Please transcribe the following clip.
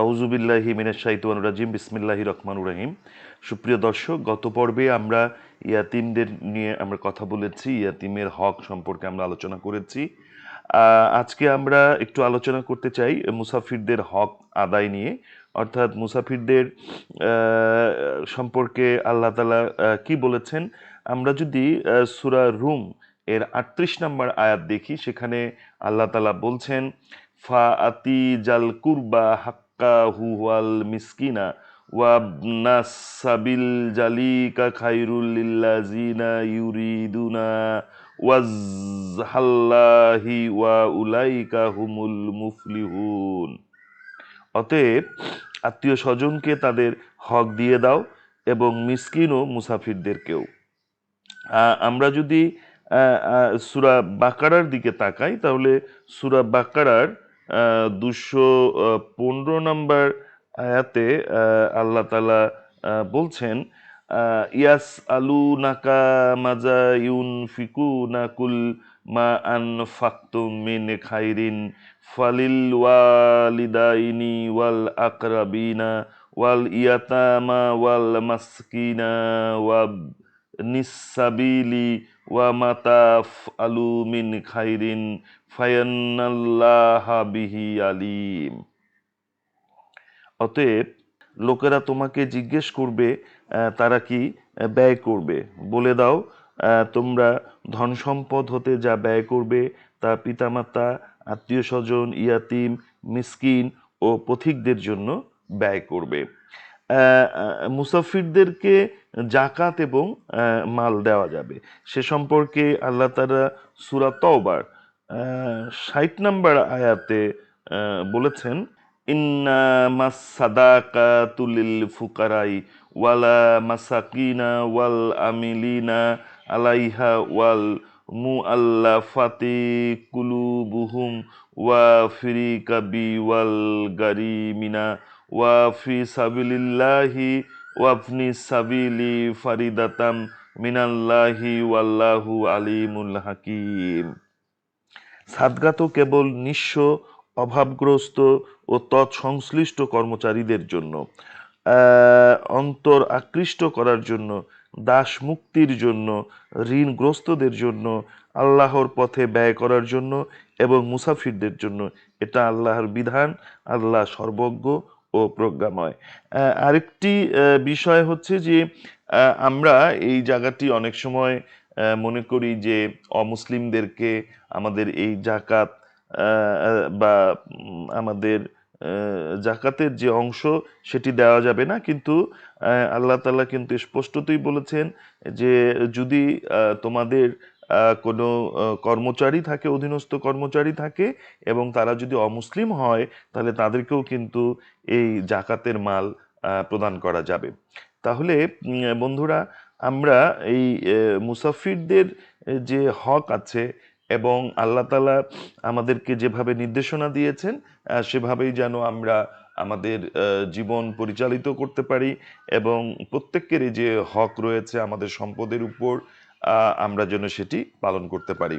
আউযুবিল্লাহি মিনাশ শাইতানির রাজিম বিসমিল্লাহির রহমানির রহিম। সুপ্রিয় দর্শক, গত পর্বে আমরা ইয়াতিমদের নিয়ে আমরা কথা বলেছি, ইয়াতিমের হক সম্পর্কে আমরা আলোচনা করেছি। আজকে আমরা একটু আলোচনা করতে চাই মুসাফিরদের হক আদায় নিয়ে, অর্থাৎ মুসাফিরদের সম্পর্কে আল্লাহ তাআলা কি বলেছেন। আমরা যদি সূরা রুম এর ৩৮ নম্বর আয়াত দেখি, সেখানে আল্লাহ তাআলা বলছেন, ফা আতি জাল কুরবা হাক্কাহু ওয়াল মিসকিনা ওয়াবনাস সাবিল জালিকা খায়রুল লিল্লাযিনা ইউরিদুনা ওয়াজহাল্লাহি ওয়া উলাইকা হুমুল মুফলিহুন। অতএব আত্মীয় স্বজনকে তাদের হক দিয়ে দাও এবং মিসকিন ও মুসাফিরদেরকেও। আমরা যদি সূরা বাকারার দিকে তাকাই, তাহলে সূরা বাকারার 215 নম্বর আয়াতে আল্লাহ তাআলা বলছেন, ইয়াস আলু নাকা মাজা ইউনফিকুনা কুল মা আনফাকতুম মিন খাইরিন ফালিল ওয়ালিদাইনি ওয়াল আকরাবিনা ওয়াল ইয়াতামা ওয়াল মাসকিনা ওয়াব নিসাবিলি ওয়া মাতাফ আলু মিন খাইরিন ফায়ান্নাল্লাহা বিহি আলিম। অতএব লোকেরা তোমাকে জিজ্ঞেস করবে তারা কি ব্যয় করবে, বলে দাও তোমরা ধন সম্পদ হতে যা ব্যয় করবে তা পিতামাতা, আত্মীয় স্বজন, ইয়াতিম, মিসকিন ও পথিকদের জন্য ব্যয় করবে। মুসাফিরদেরকে জাকাত এবং মাল দেওয়া যাবে, সে সম্পর্কে আল্লাহ তাআলা সূরা তওবার ৬০ নম্বর আয়াতে বলেছেন, ইন্নামাস সাদাকাতু লিল ফুকারাই ওয়ালা মাসাকিনা ওয়াল আমিলিনা আলাইহা ওয়াল মুআল্লাফাতি কুলুবুহুম ওয়া ফির রিকাবি ওয়াল গারিমিনা ওয়া ফি সাবিলিল্লাহি ওয়াবনি সাবিলি ফারিদাতাম মিনাল্লাহি ওয়াল্লাহু আলিমুল হাকিম। সাদকা তো কেবল নিঃস্ব, অভাবগ্রস্ত ও তৎসংশ্লিষ্ট কর্মচারীদের জন্য, অন্তর আকৃষ্ট করার জন্য, দাস মুক্তির জন্য, ঋণগ্রস্তদের জন্য, আল্লাহর পথে ব্যয় করার জন্য এবং মুসাফিরদের জন্য। এটা আল্লাহর বিধান। আল্লাহ সর্বজ্ঞ ও প্রজ্ঞাময়। আরেকটি বিষয় হচ্ছে যে আমরা এই জায়গাটি অনেক সময় মনে করি যে অমুসলিমদেরকে আমাদের এই জাকাত বা আমাদের জাকাতের যে অংশ সেটি দেওয়া যাবে না, কিন্তু আল্লাহ তাআলা কিন্তু স্পষ্টতই বলেছেন যে যদি তোমাদের কোনো কর্মচারী থাকে, অধীনস্থ কর্মচারী থাকে এবং তারা যদি অমুসলিম হয়, তাহলে তাদেরকেও কিন্তু এই জাকাতের মাল প্রদান করা যাবে। তাহলে বন্ধুরা, আমরা এই মুসাফিরদের যে হক আছে এবং আল্লাহ তাআলা আমাদেরকে যেভাবে নির্দেশনা দিয়েছেন সেভাবেই যেন আমরা আমাদের জীবন পরিচালিত করতে পারি এবং প্রত্যেকেরই যে হক রয়েছে আমাদের সম্পদের উপর, আমরা যেন সেটি পালন করতে পারি।